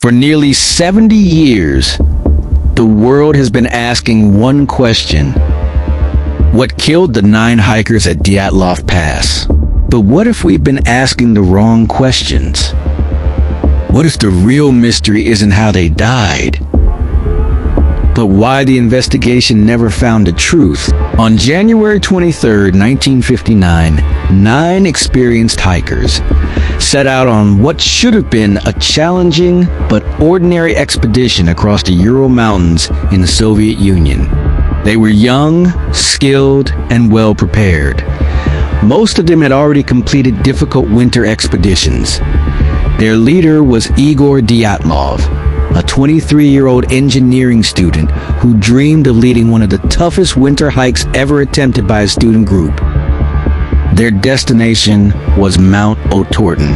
For nearly 70 years, the world has been asking one question. What killed the 9 hikers at Dyatlov Pass? But what if we've been asking the wrong questions? What if the real mystery isn't how they died, but why the investigation never found the truth? On January 23, 1959, 9 experienced hikers set out on what should have been a challenging but ordinary expedition across the Ural Mountains in the Soviet Union. They were young, skilled, and well prepared. Most of them had already completed difficult winter expeditions. Their leader was Igor Dyatlov, a 23-year-old engineering student who dreamed of leading one of the toughest winter hikes ever attempted by a student group. Their destination was Mount Otorten.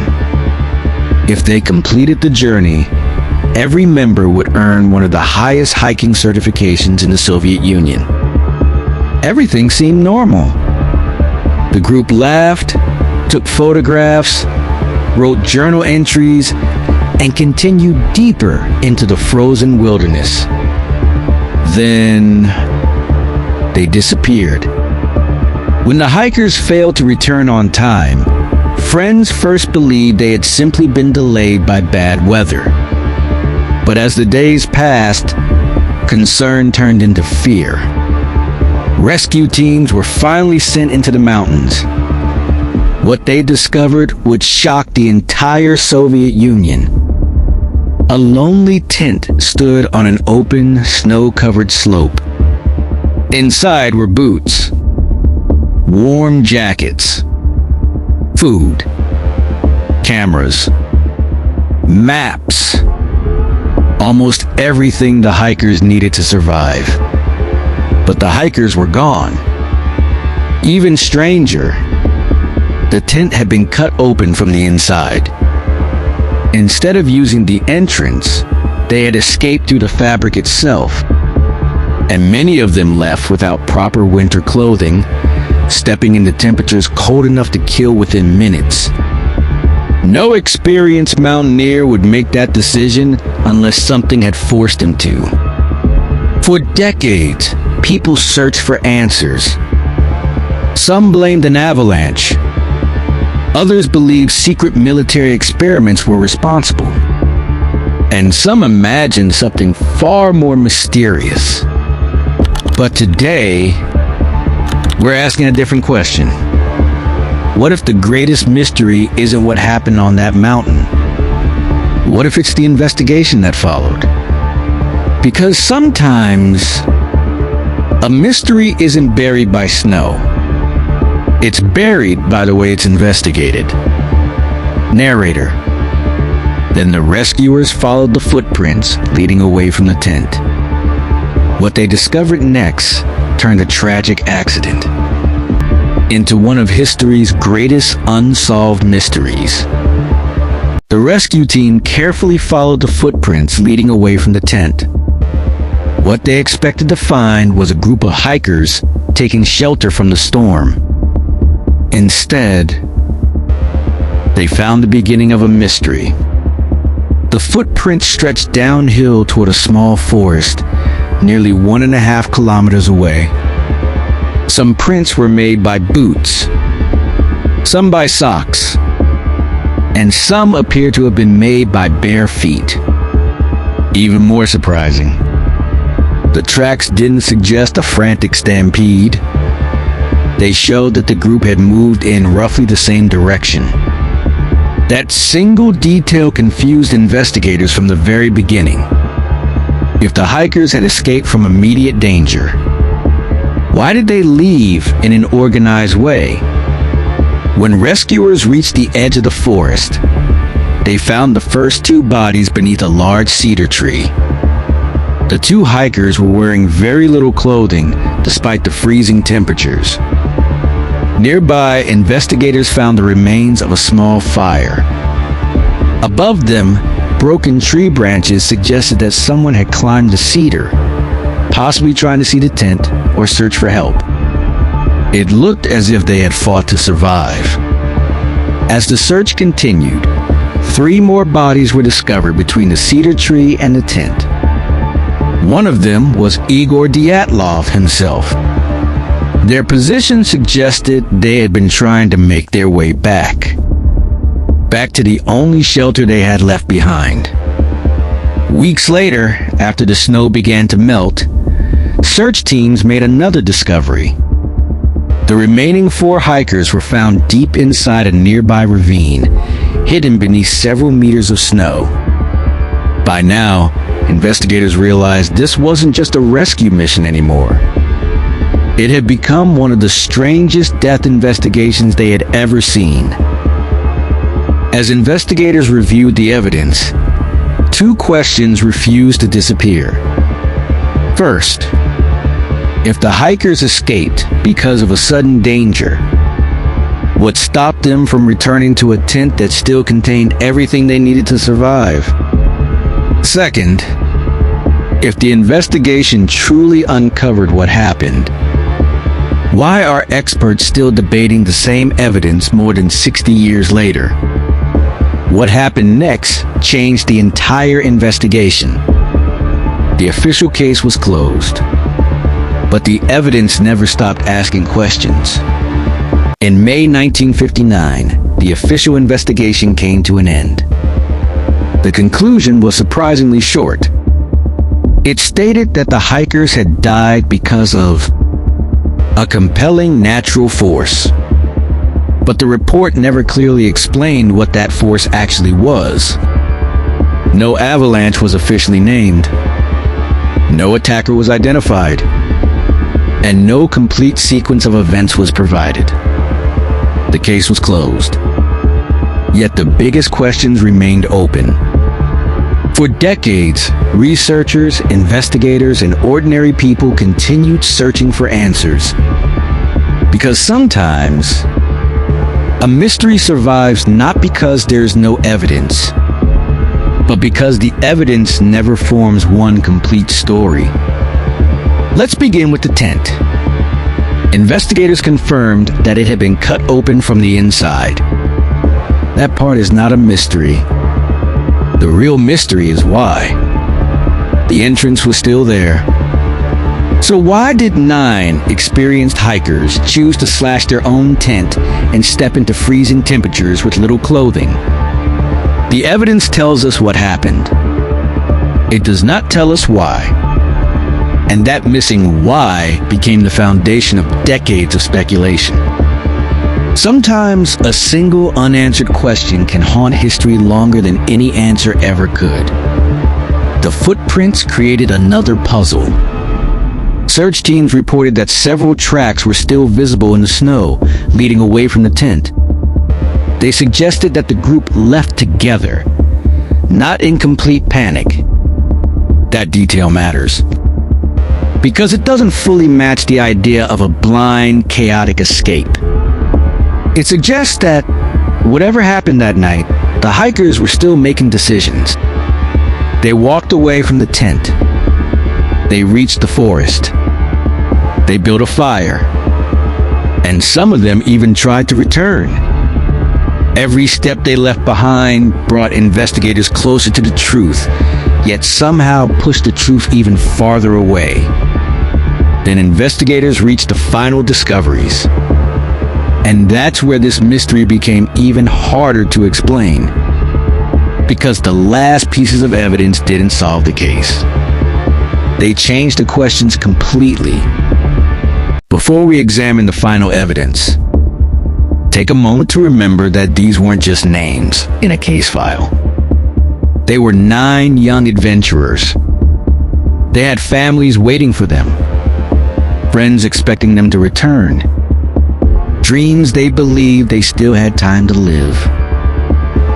If they completed the journey, every member would earn one of the highest hiking certifications in the Soviet Union. Everything seemed normal. The group laughed, took photographs, wrote journal entries, and continued deeper into the frozen wilderness. Then they disappeared. When the hikers failed to return on time, friends first believed they had simply been delayed by bad weather. But as the days passed, concern turned into fear. Rescue teams were finally sent into the mountains. What they discovered would shock the entire Soviet Union. A lonely tent stood on an open, snow-covered slope. Inside were boots, warm jackets, food, cameras, maps, almost everything the hikers needed to survive. But the hikers were gone. Even stranger, the tent had been cut open from the inside. Instead of using the entrance, they had escaped through the fabric itself. And many of them left without proper winter clothing, stepping into temperatures cold enough to kill within minutes. No experienced mountaineer would make that decision unless something had forced him to. For decades, people searched for answers. Some blamed an avalanche. Others believed secret military experiments were responsible. And some imagined something far more mysterious. But today, we're asking a different question. What if the greatest mystery isn't what happened on that mountain? What if it's the investigation that followed? Because sometimes a mystery isn't buried by snow. It's buried by the way it's investigated. Narrator. Then the rescuers followed the footprints leading away from the tent. What they discovered next turned a tragic accident into one of history's greatest unsolved mysteries. The rescue team carefully followed the footprints leading away from the tent. What they expected to find was a group of hikers taking shelter from the storm. Instead, they found the beginning of a mystery. The footprints stretched downhill toward a small forest, nearly 1.5 kilometers away. Some prints were made by boots, some by socks, and some appear to have been made by bare feet. Even more surprising, the tracks didn't suggest a frantic stampede. They showed that the group had moved in roughly the same direction. That single detail confused investigators from the very beginning. If the hikers had escaped from immediate danger, why did they leave in an organized way? When rescuers reached the edge of the forest, they found the first 2 bodies beneath a large cedar tree. The 2 hikers were wearing very little clothing despite the freezing temperatures. Nearby, investigators found the remains of a small fire. Above them, broken tree branches suggested that someone had climbed the cedar, possibly trying to see the tent or search for help. It looked as if they had fought to survive. As the search continued, 3 more bodies were discovered between the cedar tree and the tent. One of them was Igor Dyatlov himself. Their position suggested they had been trying to make their way back to the only shelter they had left behind. Weeks later, after the snow began to melt, search teams made another discovery. The remaining 4 hikers were found deep inside a nearby ravine, hidden beneath several meters of snow. By now, investigators realized this wasn't just a rescue mission anymore. It had become one of the strangest death investigations they had ever seen. As investigators reviewed the evidence, 2 questions refused to disappear. First, if the hikers escaped because of a sudden danger, what stopped them from returning to a tent that still contained everything they needed to survive? Second, if the investigation truly uncovered what happened, why are experts still debating the same evidence more than 60 years later? What happened next changed the entire investigation. The official case was closed, but the evidence never stopped asking questions. In May 1959, the official investigation came to an end. The conclusion was surprisingly short. It stated that the hikers had died because of a compelling natural force. But the report never clearly explained what that force actually was. No avalanche was officially named. No attacker was identified. And no complete sequence of events was provided. The case was closed. Yet the biggest questions remained open. For decades, researchers, investigators, and ordinary people continued searching for answers. Because sometimes, a mystery survives not because there's no evidence, but because the evidence never forms one complete story. Let's begin with the tent. Investigators confirmed that it had been cut open from the inside. That part is not a mystery. The real mystery is why. The entrance was still there. So why did 9 experienced hikers choose to slash their own tent and step into freezing temperatures with little clothing? The evidence tells us what happened. It does not tell us why. And that missing why became the foundation of decades of speculation. Sometimes a single unanswered question can haunt history longer than any answer ever could. The footprints created another puzzle. Search teams reported that several tracks were still visible in the snow, leading away from the tent. They suggested that the group left together, not in complete panic. That detail matters, because it doesn't fully match the idea of a blind, chaotic escape. It suggests that whatever happened that night, the hikers were still making decisions. They walked away from the tent. They reached the forest. They built a fire. And some of them even tried to return. Every step they left behind brought investigators closer to the truth, yet somehow pushed the truth even farther away. Then investigators reached the final discoveries. And that's where this mystery became even harder to explain, because the last pieces of evidence didn't solve the case. They changed the questions completely. Before we examine the final evidence, take a moment to remember that these weren't just names in a case file. They were 9 young adventurers. They had families waiting for them, friends expecting them to return, dreams they believed they still had time to live.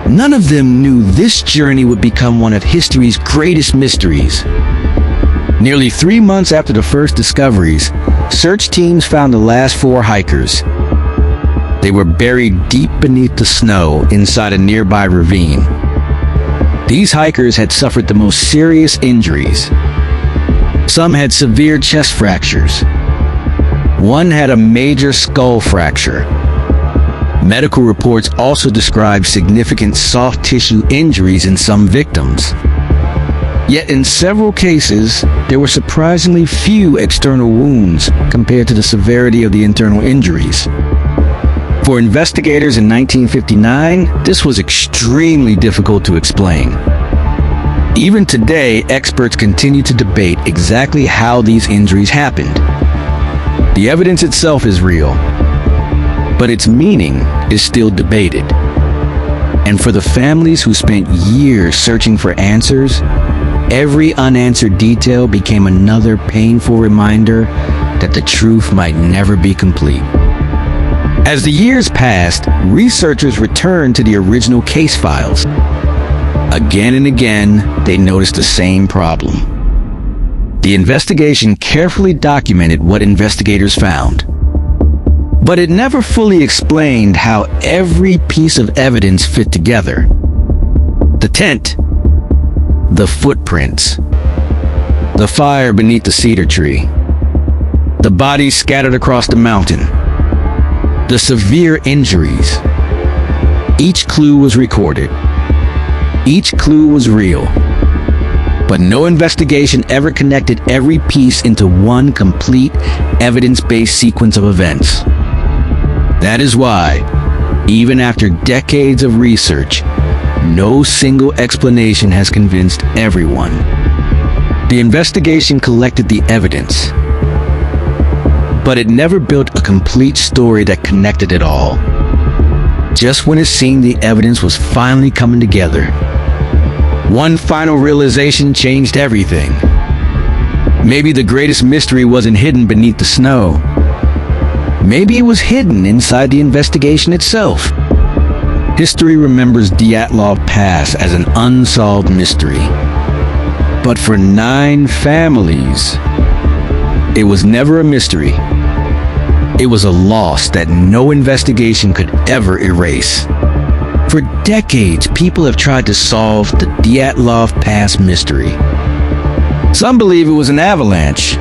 None of them knew this journey would become one of history's greatest mysteries. Nearly 3 months after the first discoveries, search teams found the last 4 hikers. They were buried deep beneath the snow inside a nearby ravine. These hikers had suffered the most serious injuries. Some had severe chest fractures. One had a major skull fracture. Medical reports also describe significant soft tissue injuries in some victims. Yet in several cases, there were surprisingly few external wounds compared to the severity of the internal injuries. For investigators in 1959, this was extremely difficult to explain. Even today, experts continue to debate exactly how these injuries happened. The evidence itself is real, but its meaning is still debated. And for the families who spent years searching for answers, every unanswered detail became another painful reminder that the truth might never be complete. As the years passed, researchers returned to the original case files. Again and again, they noticed the same problem. The investigation carefully documented what investigators found, but it never fully explained how every piece of evidence fit together. The tent, the footprints, the fire beneath the cedar tree, the bodies scattered across the mountain, the severe injuries. Each clue was recorded. Each clue was real. But no investigation ever connected every piece into one complete, evidence-based sequence of events. That is why, even after decades of research, no single explanation has convinced everyone. The investigation collected the evidence, but it never built a complete story that connected it all. Just when it seemed the evidence was finally coming together, one final realization changed everything. Maybe the greatest mystery wasn't hidden beneath the snow. Maybe it was hidden inside the investigation itself. History remembers Dyatlov Pass as an unsolved mystery. But for 9 families, it was never a mystery. It was a loss that no investigation could ever erase. For decades, people have tried to solve the Dyatlov Pass mystery. Some believe it was an avalanche.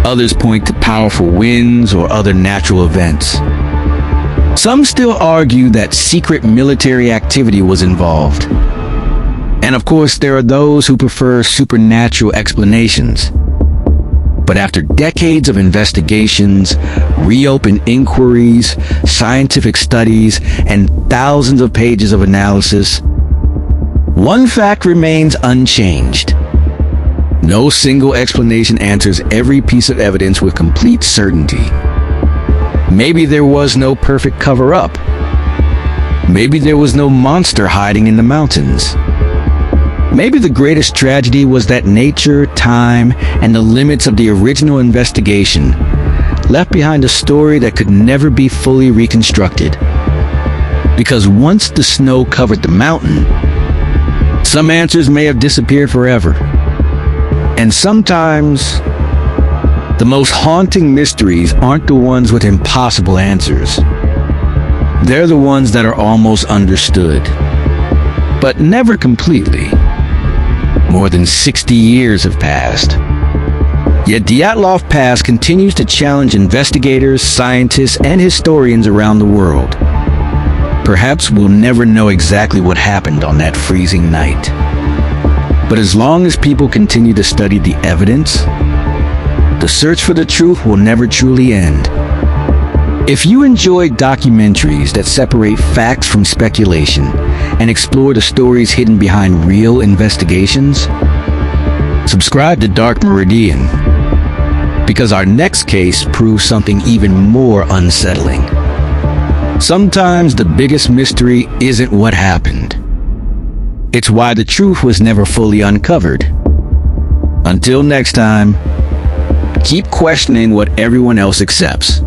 Others point to powerful winds or other natural events. Some still argue that secret military activity was involved. And of course, there are those who prefer supernatural explanations. But after decades of investigations, reopened inquiries, scientific studies, and thousands of pages of analysis, one fact remains unchanged. No single explanation answers every piece of evidence with complete certainty. Maybe there was no perfect cover-up. Maybe there was no monster hiding in the mountains. Maybe the greatest tragedy was that nature, time, and the limits of the original investigation left behind a story that could never be fully reconstructed. Because once the snow covered the mountain, some answers may have disappeared forever. And sometimes, the most haunting mysteries aren't the ones with impossible answers. They're the ones that are almost understood, but never completely. More than 60 years have passed. Yet Dyatlov Pass continues to challenge investigators, scientists, and historians around the world. Perhaps we'll never know exactly what happened on that freezing night. But as long as people continue to study the evidence, the search for the truth will never truly end. If you enjoy documentaries that separate facts from speculation and explore the stories hidden behind real investigations, subscribe to Dark Meridian, because our next case proves something even more unsettling. Sometimes the biggest mystery isn't what happened. It's why the truth was never fully uncovered. Until next time, keep questioning what everyone else accepts.